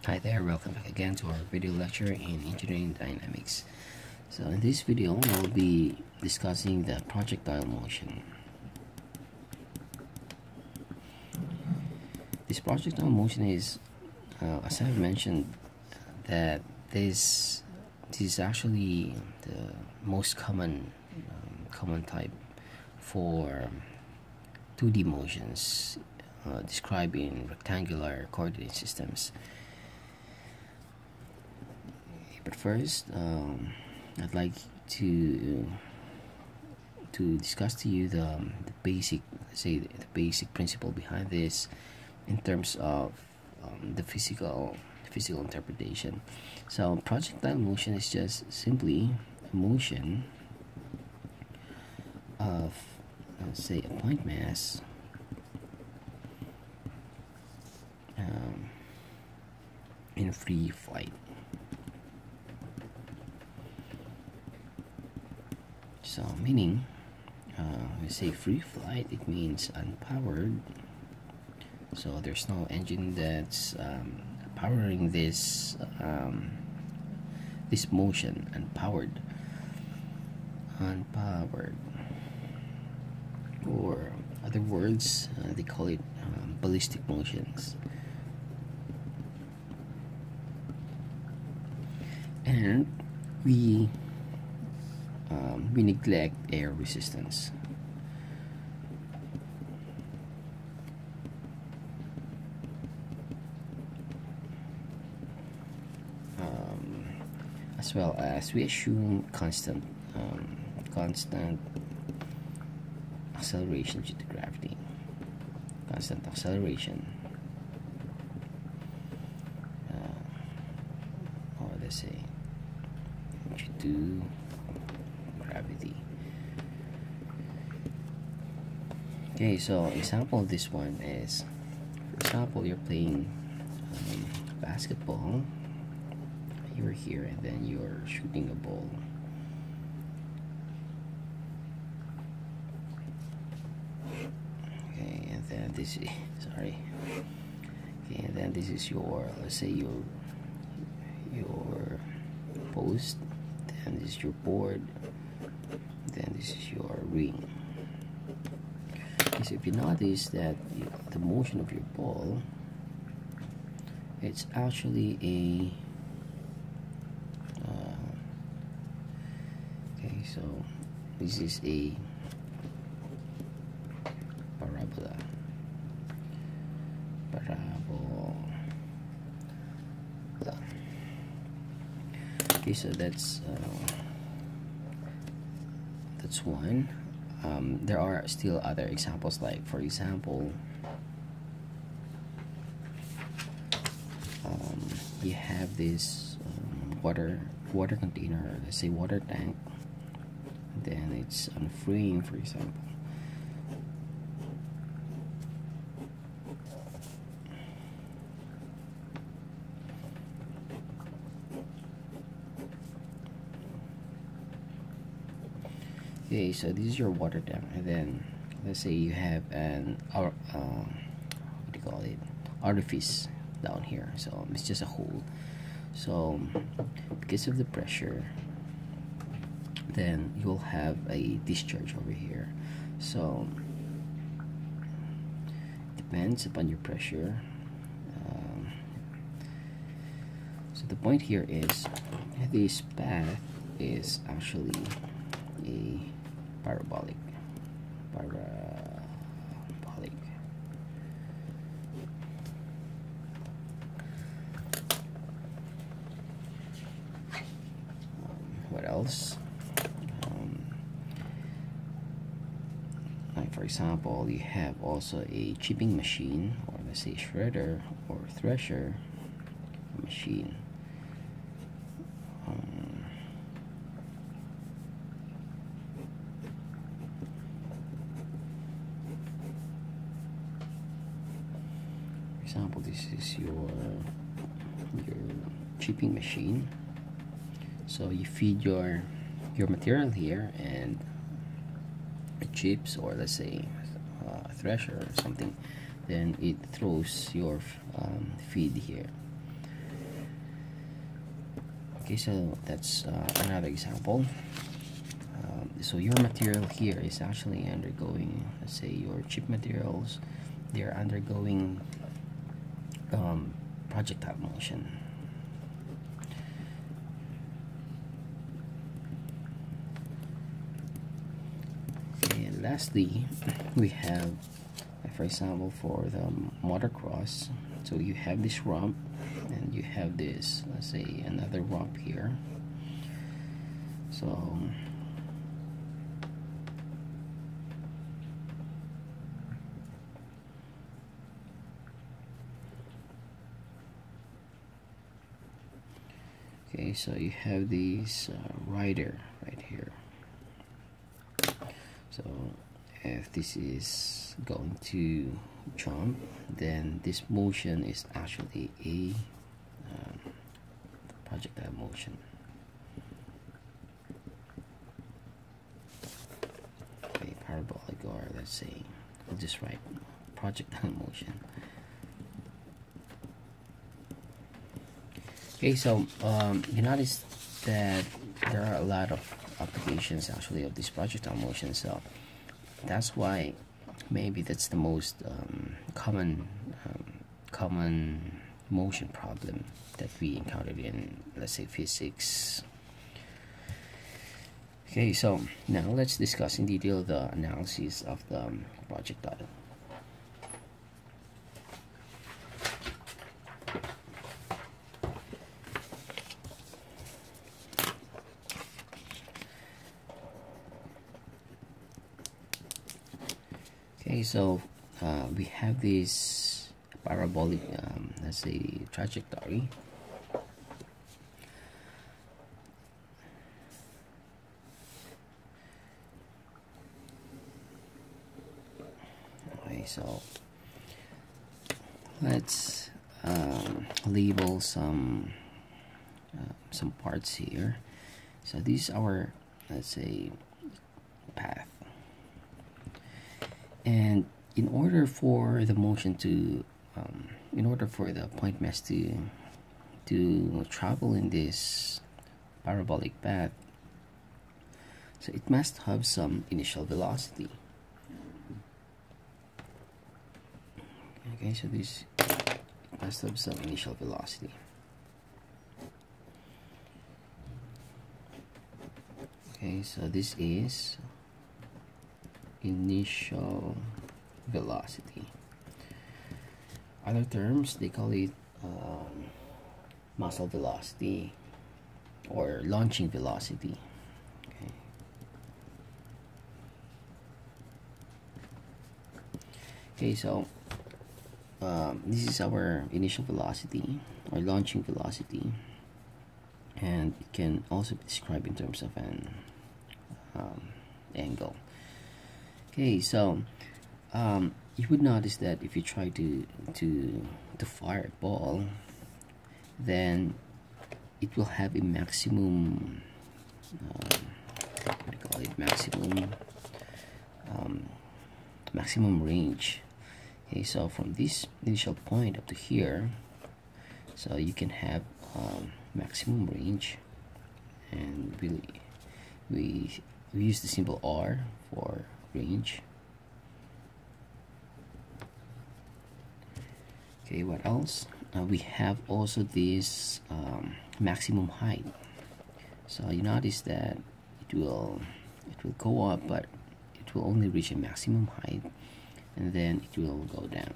Hi there, welcome back again to our video lecture in engineering dynamics. So in this video we'll be discussing the projectile motion. This projectile motion is, as I've mentioned, that this is actually the most common type for 2D motions described in rectangular coordinate systems. But first, I'd like to discuss to you the basic, the basic principle behind this in terms of the physical interpretation. So projectile motion is just simply a motion of, let's say, a point mass in free flight. So meaning, when we say free flight, it means unpowered. So there's no engine that's powering this this motion. Unpowered, or other words, they call it ballistic motions. And we neglect air resistance. As well as we assume constant acceleration due to gravity. Constant acceleration, or let's say due to gravity. Okay, so example of this one is, for example, you're playing basketball. You're here and then you're shooting a ball. Okay, and then this is sorry. Okay, and then this is your, let's say, your post. Then this is your board. Then this is your ring. So if you notice that the motion of your ball, it's actually a okay, so this is a parabola. Okay, so that's one. There are still other examples, like for example, you have this water container, let's say water tank, then it's on a frame, for example. Okay, so this is your water tank, and then let's say you have an what do you call it, orifice down here, so it's just a hole. So because of the pressure, then you'll have a discharge over here. So depends upon your pressure. So the point here is this path is actually a parabolic. What else? Like for example, you have also a chipping machine, or let's say shredder or thresher machine. For example, this is your chipping machine. So you feed your material here, and it chips, or let's say a thresher or something, then it throws your feed here. Okay, so that's another example. So your material here is actually undergoing, let's say your chip materials, they're undergoing projectile motion. Okay, and lastly, we have, for example, for the motocross, so you have this rump and you have this, let's say, another rump here. So okay, so you have this rider right here. So if this is going to jump, then this motion is actually a projectile motion. Okay, parabolic, or let's say, I'll just write projectile motion. Okay, so you notice that there are a lot of applications actually of this projectile motion, so that's why maybe that's the most common motion problem that we encountered in, let's say, physics. Okay, so now let's discuss in detail the analysis of the projectile. Okay, so we have this parabolic, let's say, trajectory. Okay, so let's label some parts here. So these are our, let's say, path. And in order for the motion to, in order for the point mass to travel in this parabolic path, so it must have some initial velocity. Okay, so this must have some initial velocity. Okay, so this is initial velocity. Other terms, they call it muzzle velocity or launching velocity. Okay. Okay, so this is our initial velocity or launching velocity, and it can also be described in terms of an angle. Okay, so you would notice that if you try to fire a ball, then it will have a maximum what do you call it, maximum range. Okay, so from this initial point up to here, so you can have maximum range, and we use the symbol R for range. Okay, what else? We have also this maximum height. So you notice that it will go up, but it will only reach a maximum height, and then it will go down.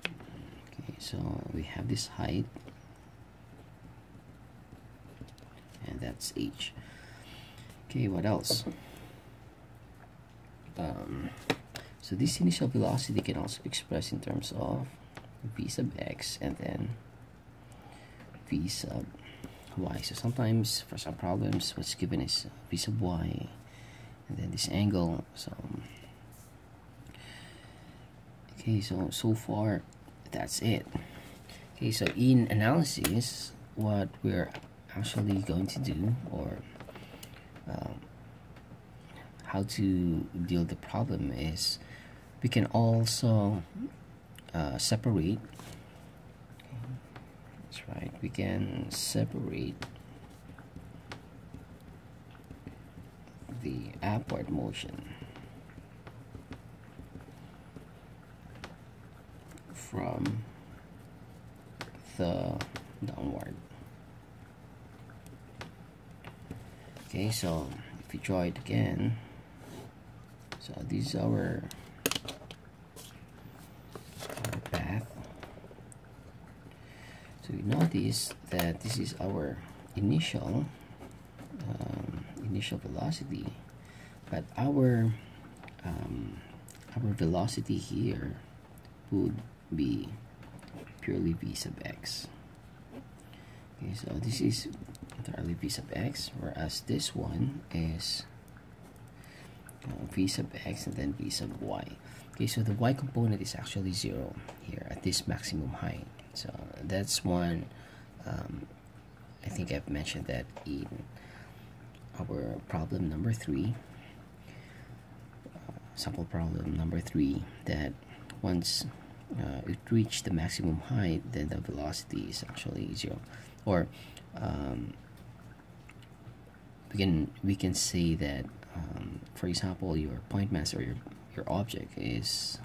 Okay, so we have this height, and that's h. Okay, what else? So this initial velocity can also be expressed in terms of v sub x and then v sub y. So sometimes for some problems, what's given is v sub y, and then this angle. So okay, so far that's it. Okay, so in analysis, what we're actually going to do, or how to deal with the problem, is we can also separate That's right, we can separate the upward motion from the downward. Okay, so if we draw it again, so this is our path. So we notice that this is our initial velocity, but our velocity here would be purely v sub x. Okay, so this is entirely v sub x, whereas this one is v sub x and then v sub y. Okay, so the y component is actually 0 here at this maximum height. So that's one, I think I've mentioned that in our problem number 3, sample problem number 3, that once it reached the maximum height, then the velocity is actually 0. Or we can say that, for example, your point mass or your object is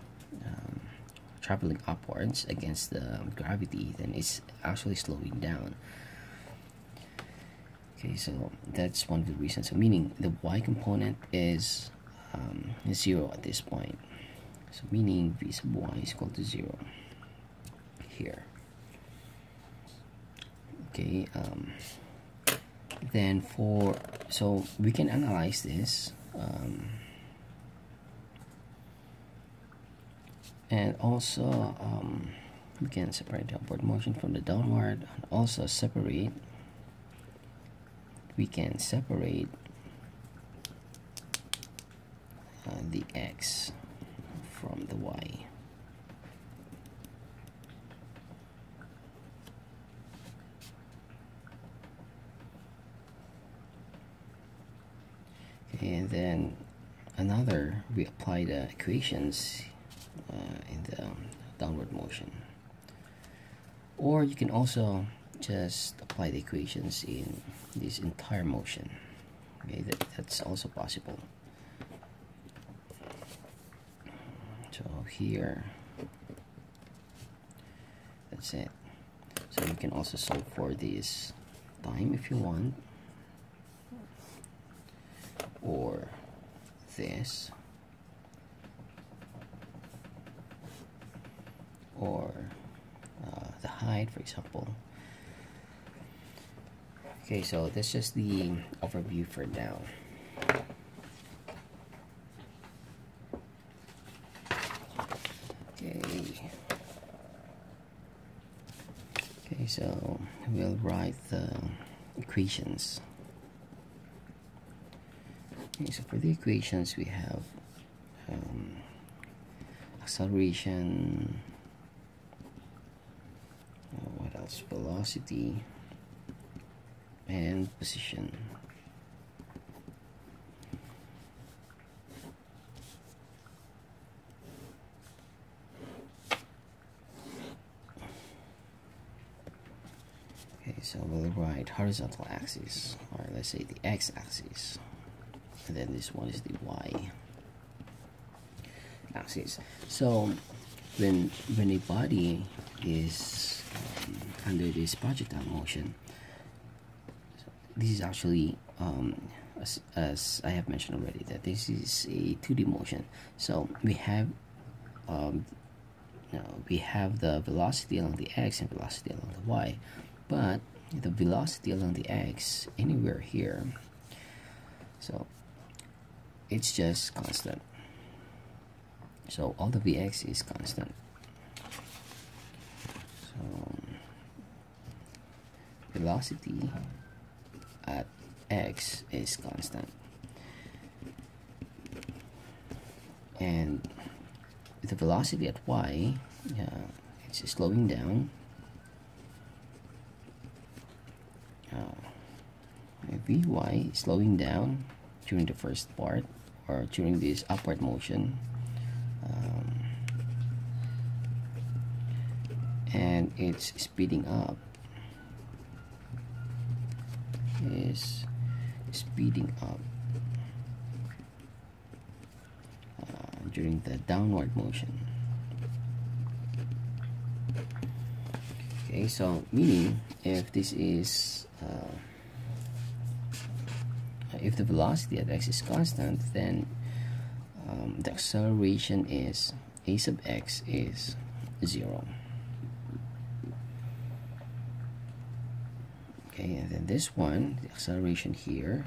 traveling upwards against the gravity, then it's actually slowing down. Okay, so that's one of the reasons. So meaning the y component is 0 at this point. So meaning v sub y is equal to 0 here. Okay, then so we can analyze this, and also we can separate the upward motion from the downward, and also we can separate the x from the y. Okay, and then we apply the equations in the downward motion, or you can also just apply the equations in this entire motion. Okay, that's also possible. So here, that's it. So you can also solve for this time if you want, or this, or the height, for example. Okay, so that's just the overview for now. Okay, so we'll write the equations. Okay, so for the equations we have acceleration, what else, velocity, and position. Okay, so we'll write horizontal axis, or let's say the x-axis, and then this one is the y-axis. So when a body is under this projectile motion, this is actually, as I have mentioned already, that this is a 2D motion. So we have the velocity along the x and velocity along the y, but the velocity along the x anywhere here, so it's just constant. So all the vx is constant. So velocity at x is constant, and the velocity at y, it's slowing down. Vy is slowing down during the first part, or during this upward motion, and it's speeding up is speeding up during the downward motion. Okay, so meaning if this is if the velocity at x is constant, then the acceleration is a sub x is 0. Okay, and then this one, the acceleration here,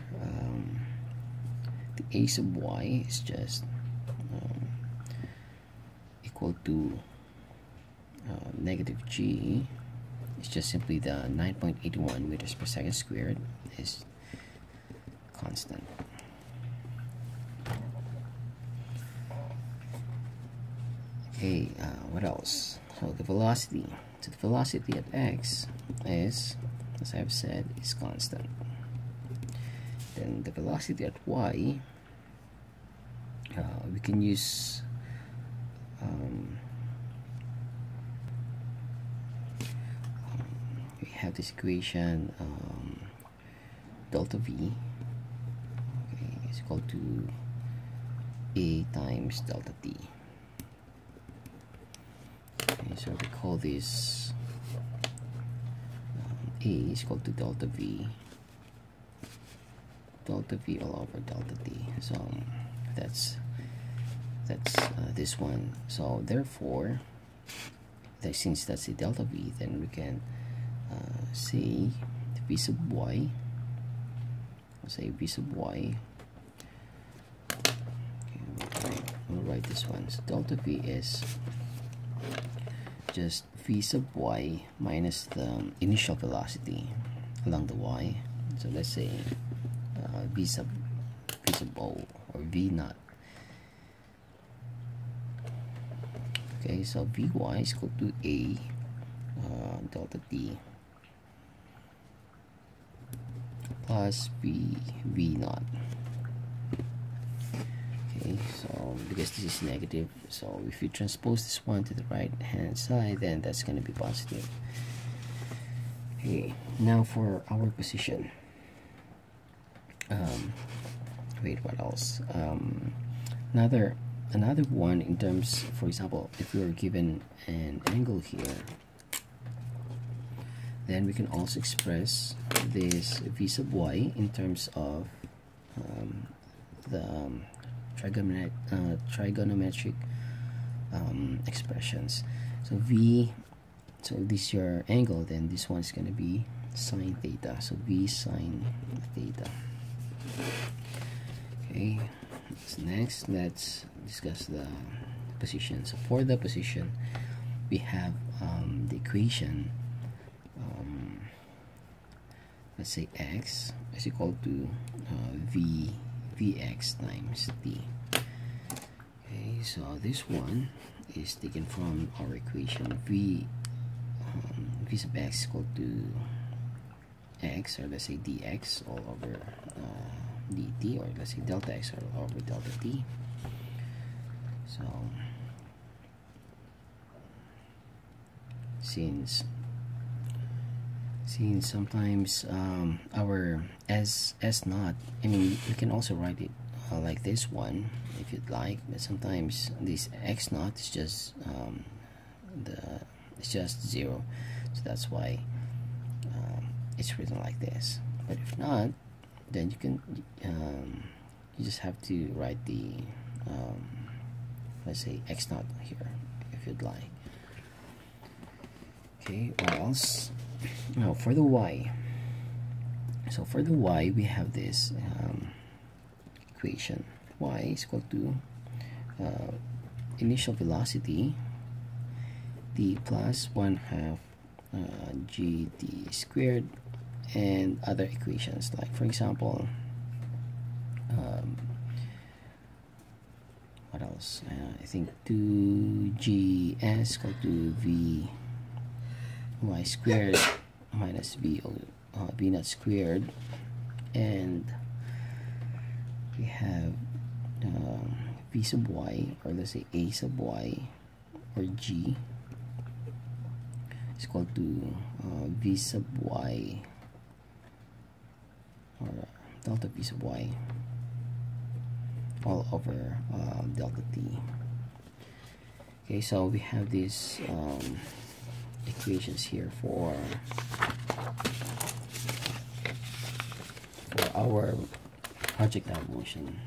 the a sub y is just equal to negative g. It's just simply the 9.81 meters per second squared is constant. Okay, what else? So the velocity. So the velocity at x is, as I've said, is constant. Then the velocity at y, we can use we have this equation, delta v, okay, is equal to a times delta t. Okay, so we call this a is equal to delta v all over delta t. So that's this one. So therefore, since that's a delta v, then we can say v sub y. Say v sub y. Okay, we'll write this one. So delta v is just v sub y minus the initial velocity along the y. So let's say v sub o, or v naught. Okay, so vy is equal to a delta t plus v naught. Okay, so because this is negative, so if you transpose this one to the right hand side, then that's going to be positive. Okay, now for our position. Wait, what else? Another one in terms, for example, if we were given an angle here, then we can also express this v sub y in terms of the trigonometric expressions. So so this is your angle, then this one is going to be sine theta. So v sine theta. Okay, so next let's discuss the position. So for the position, we have the equation, let's say x is equal to vx times t. Okay, so this one is taken from our equation v sub x is equal to x, or let's say dx all over dt, or let's say delta x all over delta t. So since sometimes our s naught, I mean, you can also write it like this one if you'd like, but sometimes this x naught is just it's just 0, so that's why it's written like this. But if not, then you can you just have to write the let's say x naught here if you'd like. Okay, what else? Now for the y. So for the y, we have this equation. Y is equal to initial velocity d plus 1/2 gt squared, and other equations, like for example what else? I think 2gs equal to v y squared minus v naught squared, and we have v sub y, or let's say a sub y, or g is equal to v sub y or delta v sub y all over delta t. Okay, so we have these equations here for our projectile motion.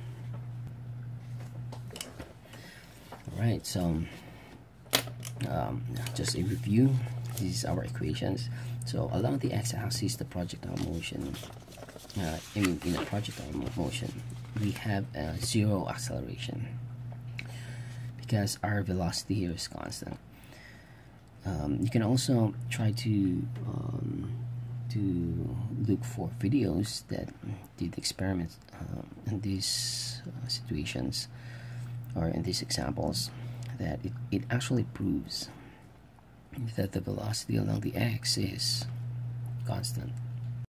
Alright, so just a review. These are our equations. So along the x-axis, the projectile motion, in a projectile motion, we have a zero acceleration because our velocity here is constant. You can also try to look for videos that did experiments in these situations or in these examples, that it actually proves that the velocity along the x is constant.